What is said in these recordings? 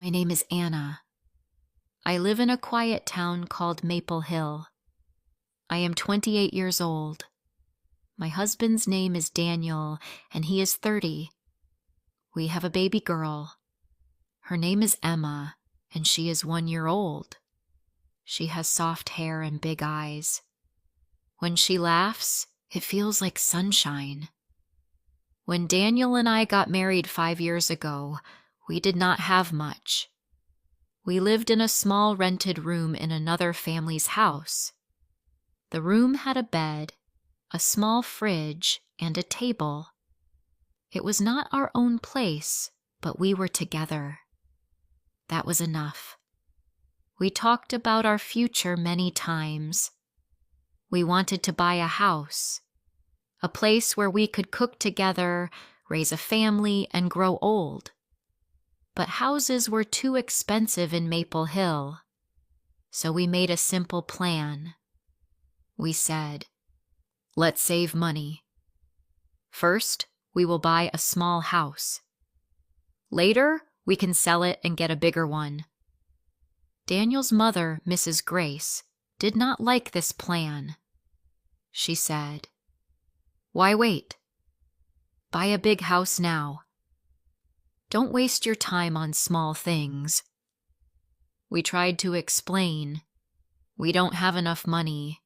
My name is Anna. I live in a quiet town called Maple Hill. I am 28 years old. My husband's name is Daniel, and he is 30. We have a baby girl. Her name is Emma, and she is 1 year old. She has soft hair and big eyes. When she laughs, it feels like sunshine. When Daniel and I got married 5 years ago, we did not have much. We lived in a small rented room in another family's house. The room had a bed, a small fridge, and a table. It was not our own place, but we were together. That was enough. We talked about our future many times. We wanted to buy a house, a place where we could cook together, raise a family, and grow old. But houses were too expensive in Maple Hill, so we made a simple plan. We said, let's save money. First, we will buy a small house. Later, we can sell it and get a bigger one. Daniel's mother, Mrs. Grace, did not like this plan. She said, "Why wait? Buy a big house now. Don't waste your time on small things." We tried to explain, we don't have enough money.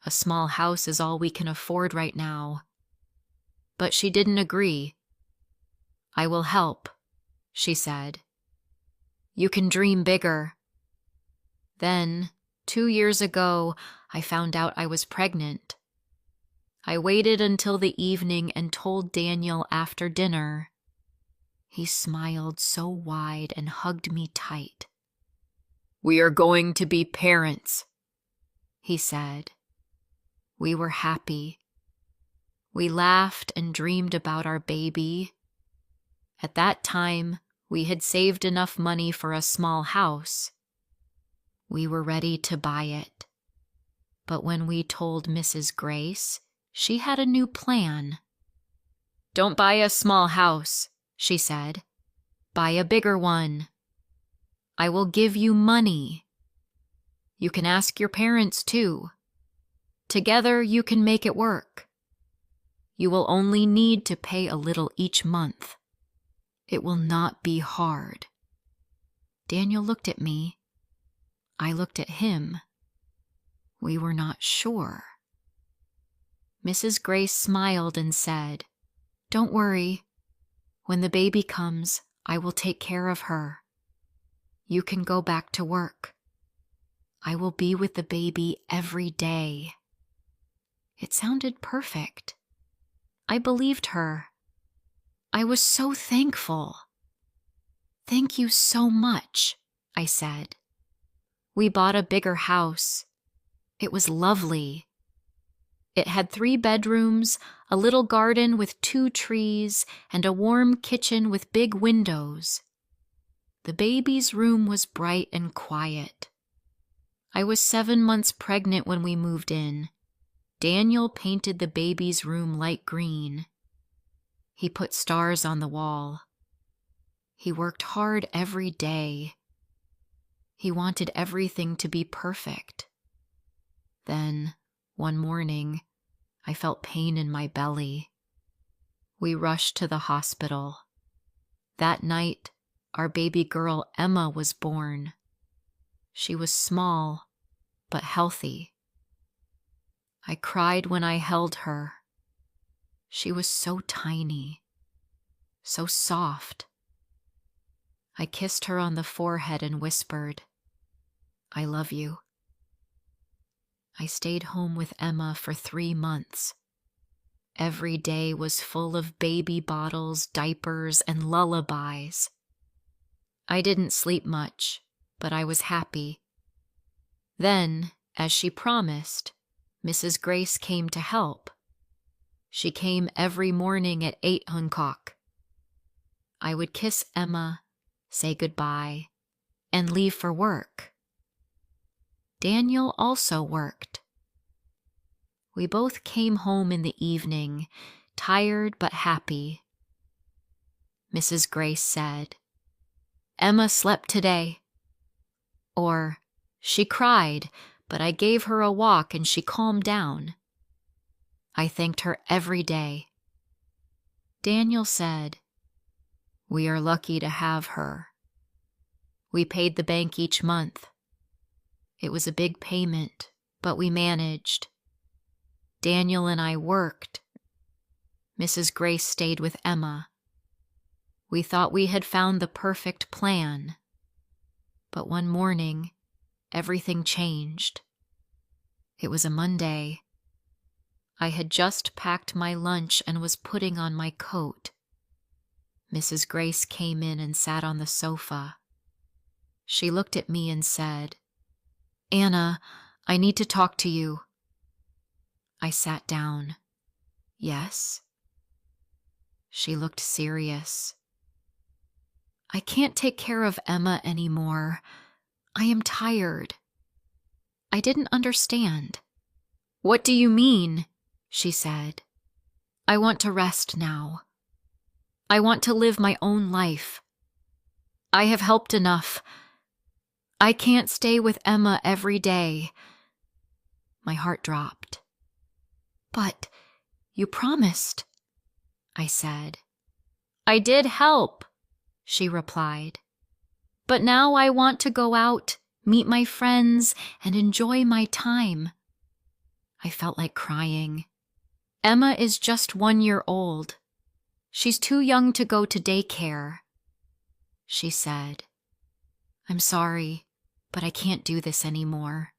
A small house is all we can afford right now. But she didn't agree. "I will help," she said. "You can dream bigger." Then, 2 years ago, I found out I was pregnant. I waited until the evening and told Daniel after dinner. He smiled so wide and hugged me tight. "We are going to be parents," he said. We were happy. We laughed and dreamed about our baby. At that time, we had saved enough money for a small house. We were ready to buy it. But when we told Mrs. Grace, she had a new plan. "Don't buy a small house," she said. "Buy a bigger one. I will give you money. You can ask your parents too. Together you can make it work. You will only need to pay a little each month. It will not be hard." Daniel looked at me. I looked at him. We were not sure. Mrs. Grace smiled and said, "Don't worry. When the baby comes, I will take care of her. You can go back to work. I will be with the baby every day." It sounded perfect. I believed her. I was so thankful. "Thank you so much," I said. We bought a bigger house. It was lovely. It had 3 bedrooms, a little garden with 2 trees, and a warm kitchen with big windows. The baby's room was bright and quiet. I was 7 months pregnant when we moved in. Daniel painted the baby's room light green. He put stars on the wall. He worked hard every day. He wanted everything to be perfect. Then, one morning, I felt pain in my belly. We rushed to the hospital. That night, our baby girl Emma was born. She was small, but healthy. I cried when I held her. She was so tiny, so soft. I kissed her on the forehead and whispered, "I love you." I stayed home with Emma for 3 months. Every day was full of baby bottles, diapers, and lullabies. I didn't sleep much, but I was happy. Then, as she promised, Mrs. Grace came to help. She came every morning at 8:00. I would kiss Emma, say goodbye, and leave for work. Daniel also worked. We both came home in the evening, tired but happy. Mrs. Grace said, "Emma slept today." Or, "She cried, but I gave her a walk and she calmed down." I thanked her every day. Daniel said, "We are lucky to have her." We paid the bank each month. It was a big payment, but we managed. Daniel and I worked. Mrs. Grace stayed with Emma. We thought we had found the perfect plan. But one morning, everything changed. It was a Monday. I had just packed my lunch and was putting on my coat. Mrs. Grace came in and sat on the sofa. She looked at me and said, "Anna, I need to talk to you." I sat down. "Yes?" She looked serious. "I can't take care of Emma anymore. I am tired." I didn't understand. "What do you mean?" she said. "I want to rest now. I want to live my own life. I have helped enough. I can't stay with Emma every day." My heart dropped. "But you promised," I said. "I did help," she replied. "But now I want to go out, meet my friends, and enjoy my time." I felt like crying. "Emma is just 1 year old. She's too young to go to daycare." She said, "I'm sorry, but I can't do this anymore."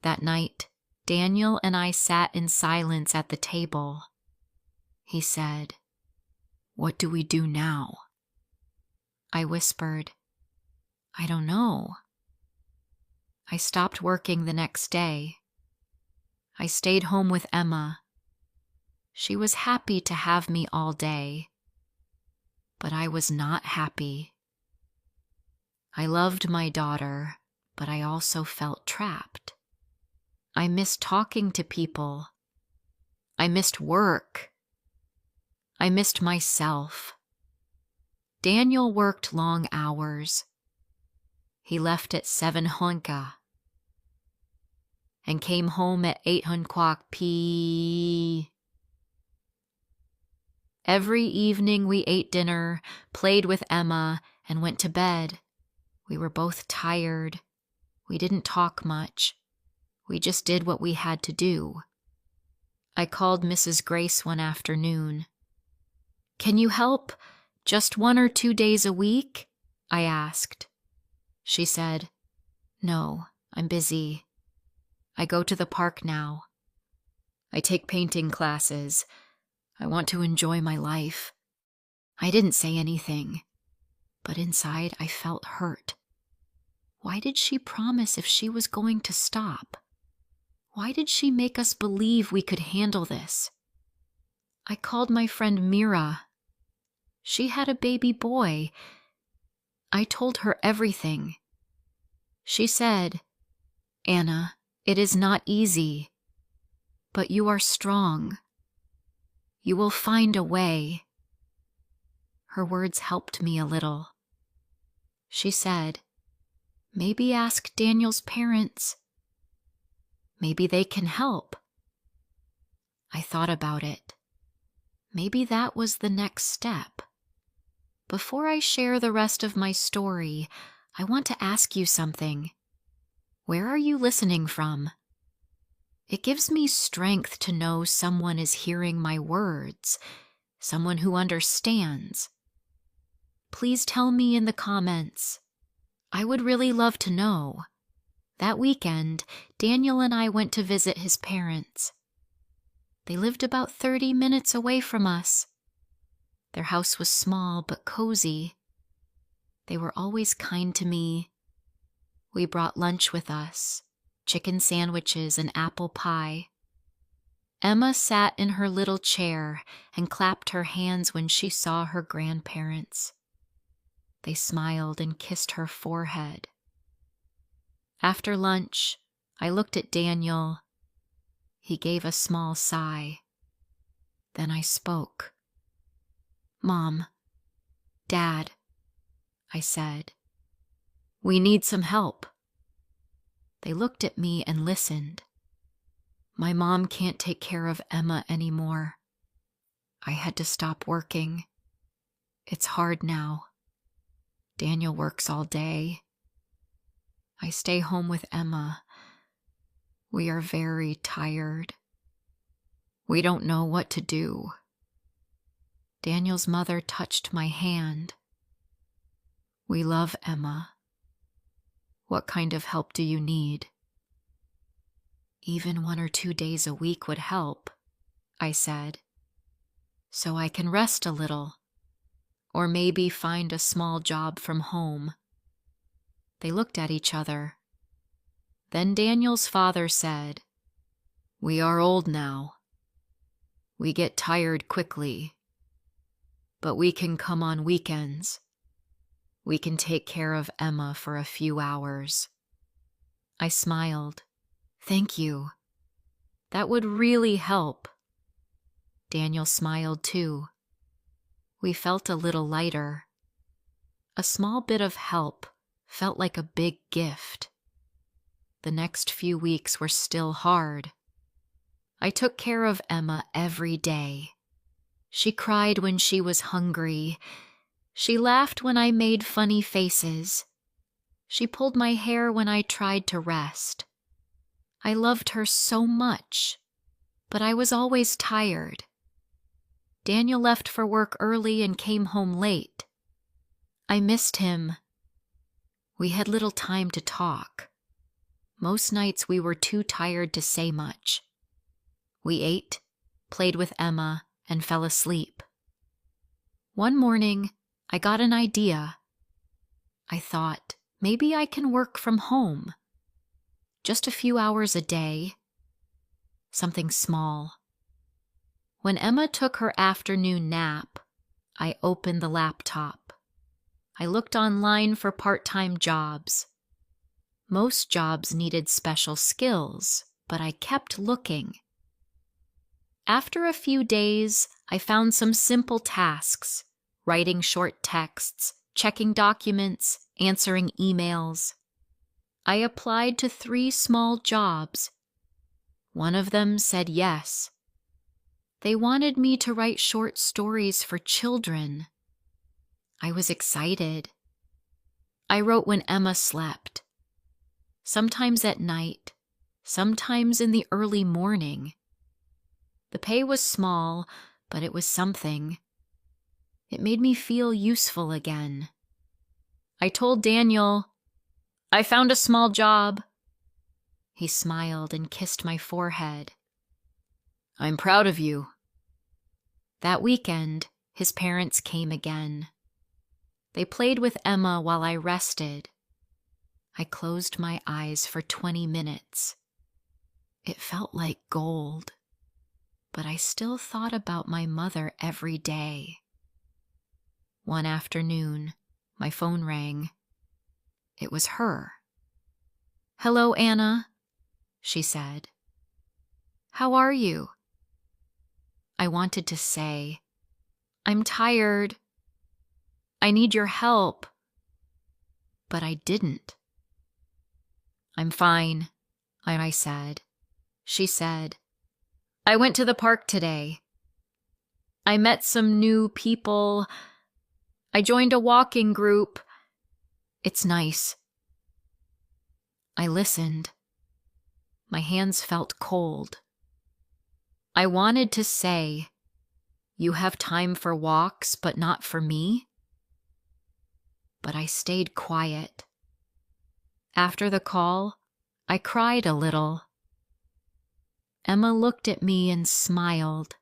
That night, Daniel and I sat in silence at the table. He said, "What do we do now?" I whispered, "I don't know." I stopped working the next day. I stayed home with Emma. She was happy to have me all day, but I was not happy. I loved my daughter, but I also felt trapped. I missed talking to people. I missed work. I missed myself. Daniel worked long hours. He left at 7 honka and came home at 8 hunquak p. Every evening we ate dinner, played with Emma, and went to bed. We were both tired. We didn't talk much. We just did what we had to do. I called Mrs. Grace one afternoon. "Can you help? Just 1 or 2 days a week?" I asked. She said, "No, I'm busy. I go to the park now. I take painting classes. I want to enjoy my life." I didn't say anything, but inside I felt hurt. Why did she promise if she was going to stop? Why did she make us believe we could handle this? I called my friend Mira. She had a baby boy. I told her everything. She said, "Anna, it is not easy, but you are strong. You will find a way." Her words helped me a little. She said, "Maybe ask Daniel's parents. Maybe they can help." I thought about it. Maybe that was the next step. Before I share the rest of my story, I want to ask you something. Where are you listening from? It gives me strength to know someone is hearing my words, someone who understands. Please tell me in the comments. I would really love to know. That weekend, Daniel and I went to visit his parents. They lived about 30 minutes away from us. Their house was small but cozy. They were always kind to me. We brought lunch with us, chicken sandwiches and apple pie. Emma sat in her little chair and clapped her hands when she saw her grandparents. They smiled and kissed her forehead. After lunch, I looked at Daniel. He gave a small sigh. Then I spoke. "Mom, Dad, I said. "We need some help." They looked at me and listened. My mom can't take care of Emma anymore. I had to stop working. It's hard now. Daniel works all day. I stay home with Emma. We are very tired. We don't know what to do. Daniel's mother touched my hand. We love Emma. What kind of help do you need? Even 1 or 2 days a week would help, I said, so I can rest a little, or maybe find a small job from home. They looked at each other. Then Daniel's father said, "We are old now. We get tired quickly, but we can come on weekends. We can take care of Emma for a few hours." I smiled. "Thank you. That would really help." Daniel smiled too. We felt a little lighter. A small bit of help felt like a big gift. The next few weeks were still hard. I took care of Emma every day. She cried when she was hungry. She laughed when I made funny faces. She pulled my hair when I tried to rest. I loved her so much, but I was always tired. Daniel left for work early and came home late. I missed him. We had little time to talk. Most nights we were too tired to say much. We ate, played with Emma, and fell asleep. One morning, I got an idea. I thought, maybe I can work from home. Just a few hours a day. Something small. When Emma took her afternoon nap, I opened the laptop. I looked online for part-time jobs. Most jobs needed special skills, but I kept looking. After a few days, I found some simple tasks: writing short texts, checking documents, answering emails. I applied to 3 small jobs. One of them said yes. They wanted me to write short stories for children. I was excited. I wrote when Emma slept. Sometimes at night, sometimes in the early morning. The pay was small, but it was something. It made me feel useful again. I told Daniel, "I found a small job." He smiled and kissed my forehead. "I'm proud of you." That weekend, his parents came again. They played with Emma while I rested. I closed my eyes for 20 minutes. It felt like gold, but I still thought about my mother every day. One afternoon, my phone rang. It was her. "Hello, Anna," she said. "How are you?" I wanted to say, "I'm tired. I need your help." But I didn't. "I'm fine," I said. She said, "I went to the park today. I met some new people. I joined a walking group. It's nice." I listened. My hands felt cold. I wanted to say, "You have time for walks, but not for me?" But I stayed quiet. After the call, I cried a little. Emma looked at me and smiled.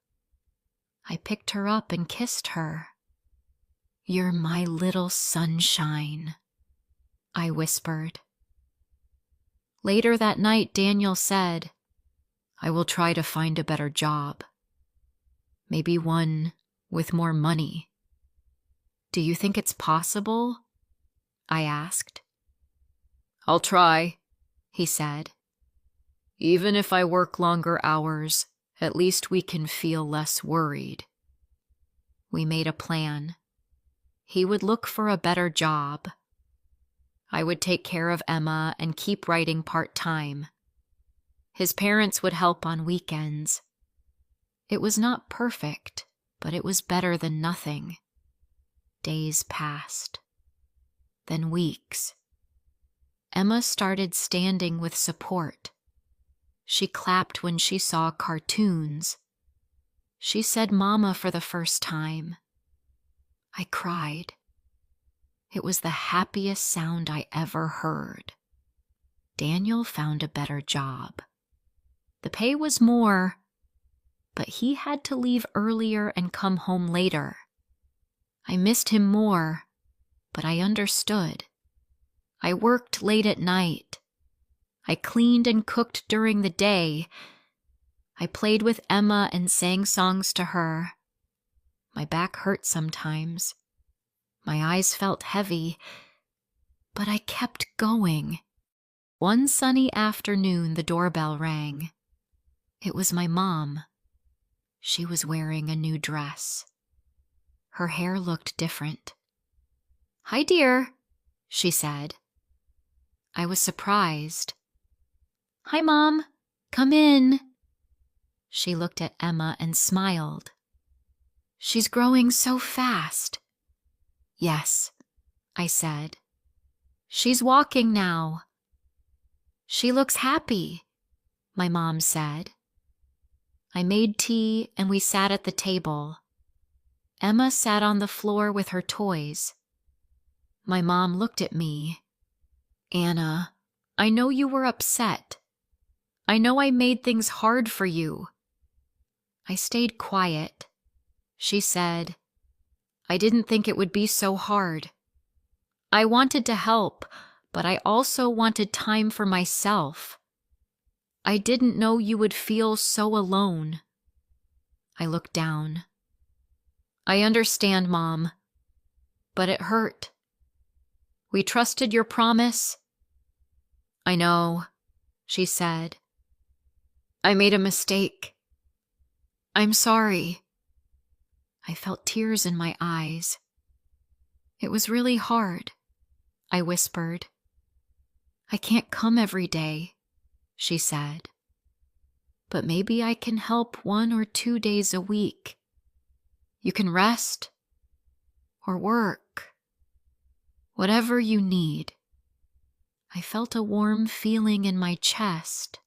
I picked her up and kissed her. "You're my little sunshine," I whispered. Later that night, Daniel said, "I will try to find a better job. Maybe one with more money." "Do you think it's possible?" I asked. "I'll try," he said. "Even if I work longer hours, at least we can feel less worried." We made a plan. He would look for a better job. I would take care of Emma and keep writing part-time. His parents would help on weekends. It was not perfect, but it was better than nothing. Days passed. Then weeks. Emma started standing with support. She clapped when she saw cartoons. She said "Mama" for the first time. I cried. It was the happiest sound I ever heard. Daniel found a better job. The pay was more, but he had to leave earlier and come home later. I missed him more, but I understood. I worked late at night. I cleaned and cooked during the day. I played with Emma and sang songs to her. My back hurt sometimes. My eyes felt heavy, but I kept going. One sunny afternoon, the doorbell rang. It was my mom. She was wearing a new dress. Her hair looked different. "Hi, dear," she said. I was surprised. "Hi, Mom. Come in." She looked at Emma and smiled. "She's growing so fast." "Yes," I said. "She's walking now." "She looks happy," my mom said. I made tea and we sat at the table. Emma sat on the floor with her toys. My mom looked at me. "Anna, I know you were upset. I know I made things hard for you." I stayed quiet. She said, "I didn't think it would be so hard. I wanted to help, but I also wanted time for myself. I didn't know you would feel so alone." I looked down. "I understand, Mom, but it hurt. We trusted your promise." "I know," she said. "I made a mistake. I'm sorry." I felt tears in my eyes. "It was really hard," I whispered. "I can't come every day," she said. "But maybe I can help 1 or 2 days a week. You can rest or work. Whatever you need." I felt a warm feeling in my chest.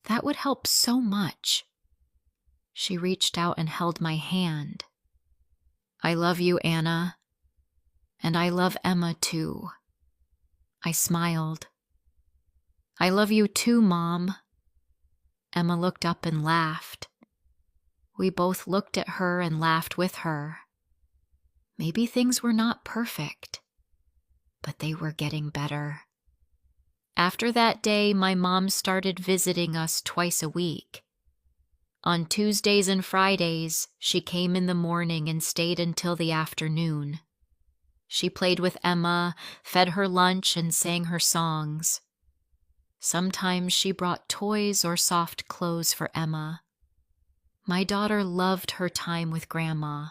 That would help so much. She reached out and held my hand. "I love you, Anna. And I love Emma too." I smiled. "I love you too, Mom." Emma looked up and laughed. We both looked at her and laughed with her. Maybe things were not perfect, but they were getting better. After that day, my mom started visiting us twice a week. On Tuesdays and Fridays, she came in the morning and stayed until the afternoon. She played with Emma, fed her lunch, and sang her songs. Sometimes she brought toys or soft clothes for Emma. My daughter loved her time with Grandma.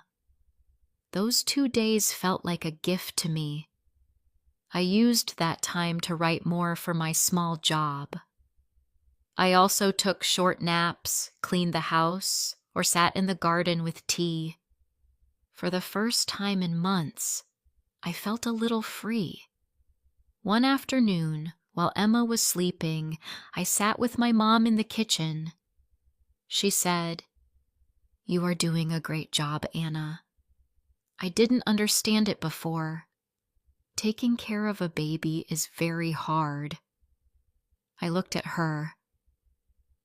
Those 2 days felt like a gift to me. I used that time to write more for my small job. I also took short naps, cleaned the house, or sat in the garden with tea. For the first time in months, I felt a little free. One afternoon, while Emma was sleeping, I sat with my mom in the kitchen. She said, "You are doing a great job, Anna. I didn't understand it before. Taking care of a baby is very hard." I looked at her.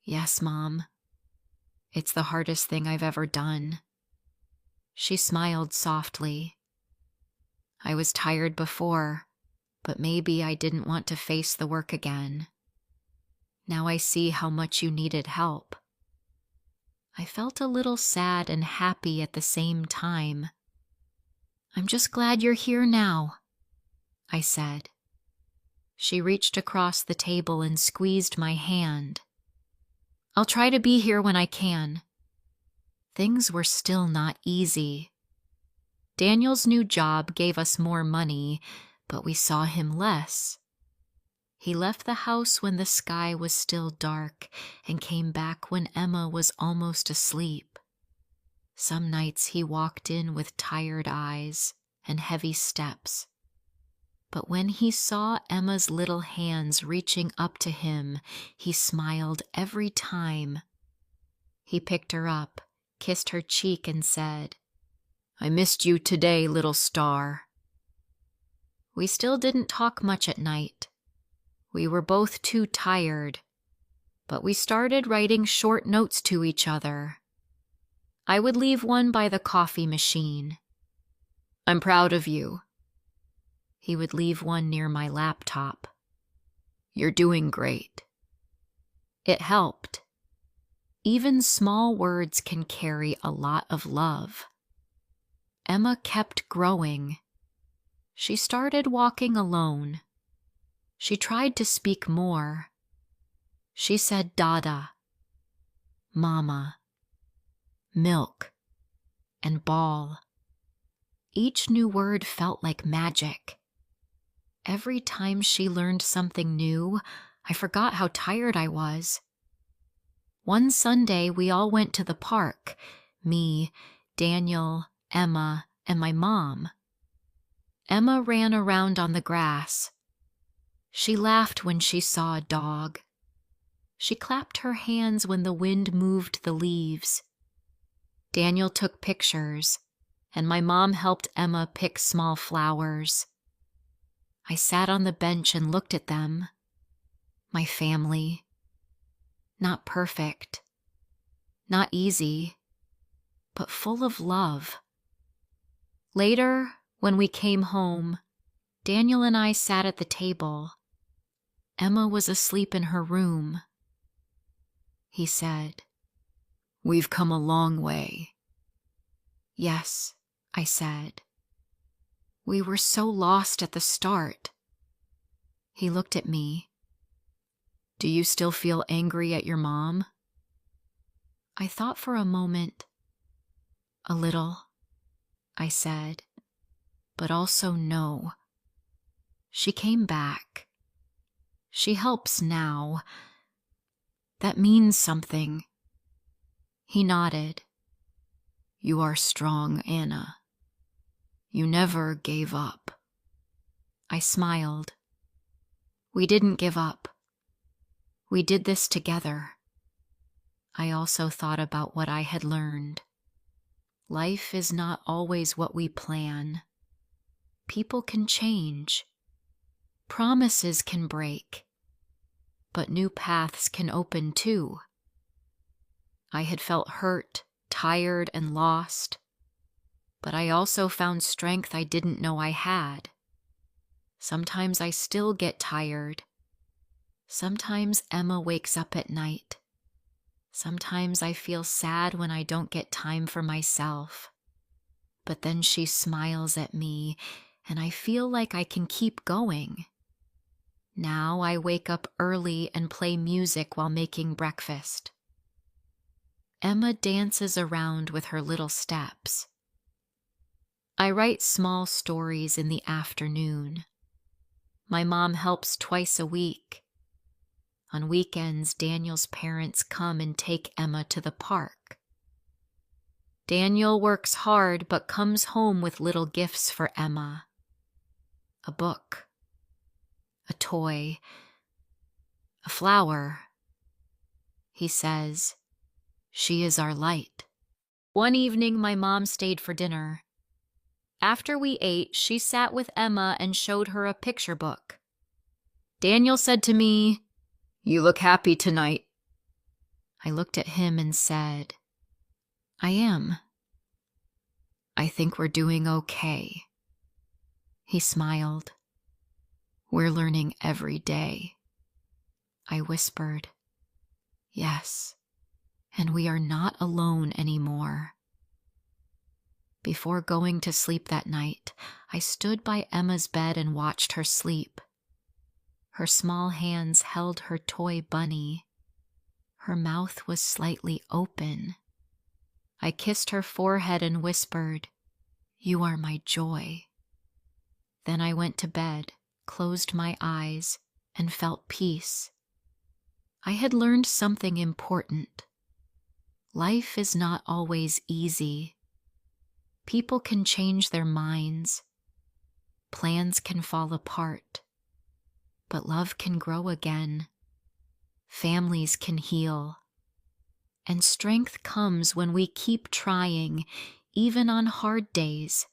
"Yes, Mom. It's the hardest thing I've ever done." She smiled softly. "I was tired before, but maybe I didn't want to face the work again. Now I see how much you needed help." I felt a little sad and happy at the same time. "I'm just glad you're here now," I said. She reached across the table and squeezed my hand. "I'll try to be here when I can." Things were still not easy. Daniel's new job gave us more money, but we saw him less. He left the house when the sky was still dark and came back when Emma was almost asleep. Some nights he walked in with tired eyes and heavy steps. But when he saw Emma's little hands reaching up to him, he smiled every time. He picked her up, kissed her cheek, and said, "I missed you today, little star." We still didn't talk much at night. We were both too tired, but we started writing short notes to each other. I would leave one by the coffee machine. "I'm proud of you." He would leave one near my laptop. "You're doing great." It helped. Even small words can carry a lot of love. Emma kept growing. She started walking alone. She tried to speak more. She said Dada, Mama, milk, and ball. Each new word felt like magic. Every time she learned something new, I forgot how tired I was. One Sunday, we all went to the park, me, Daniel, Emma, and my mom. Emma ran around on the grass. She laughed when she saw a dog. She clapped her hands when the wind moved the leaves. Daniel took pictures, and my mom helped Emma pick small flowers. I sat on the bench and looked at them. My family. Not perfect. Not easy. But full of love. Later, when we came home, Daniel and I sat at the table. Emma was asleep in her room. He said, "We've come a long way." "Yes," I said. "We were so lost at the start." He looked at me. "Do you still feel angry at your mom?" I thought for a moment. "A little," I said, "but also no. She came back. She helps now. That means something." He nodded. "You are strong, Anna. You never gave up." I smiled. We didn't give up. We did this together. I also thought about what I had learned. Life is not always what we plan. People can change. Promises can break. But new paths can open too. I had felt hurt, tired, and lost. But I also found strength I didn't know I had. Sometimes I still get tired. Sometimes Emma wakes up at night. Sometimes I feel sad when I don't get time for myself. But then she smiles at me, and I feel like I can keep going. Now I wake up early and play music while making breakfast. Emma dances around with her little steps. I write small stories in the afternoon. My mom helps twice a week. On weekends, Daniel's parents come and take Emma to the park. Daniel works hard but comes home with little gifts for Emma. A book, a toy, a flower. He says, "She is our light." One evening, my mom stayed for dinner. After we ate, she sat with Emma and showed her a picture book. Daniel said to me, "You look happy tonight." I looked at him and said, "I am. I think we're doing okay." He smiled. "We're learning every day." I whispered, "Yes, and we are not alone anymore." Before going to sleep that night, I stood by Emma's bed and watched her sleep. Her small hands held her toy bunny. Her mouth was slightly open. I kissed her forehead and whispered, You are my joy. Then I went to bed, closed my eyes, and felt peace. I had learned something important. Life is not always easy. People can change their minds. Plans can fall apart. But love can grow again. Families can heal. And strength comes when we keep trying, even on hard days.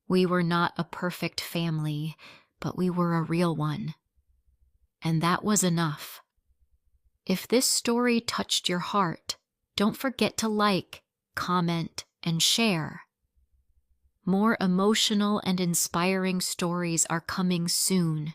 We were not a perfect family, but we were a real one. And that was enough. If this story touched your heart, don't forget to like, comment, and share. More emotional and inspiring stories are coming soon.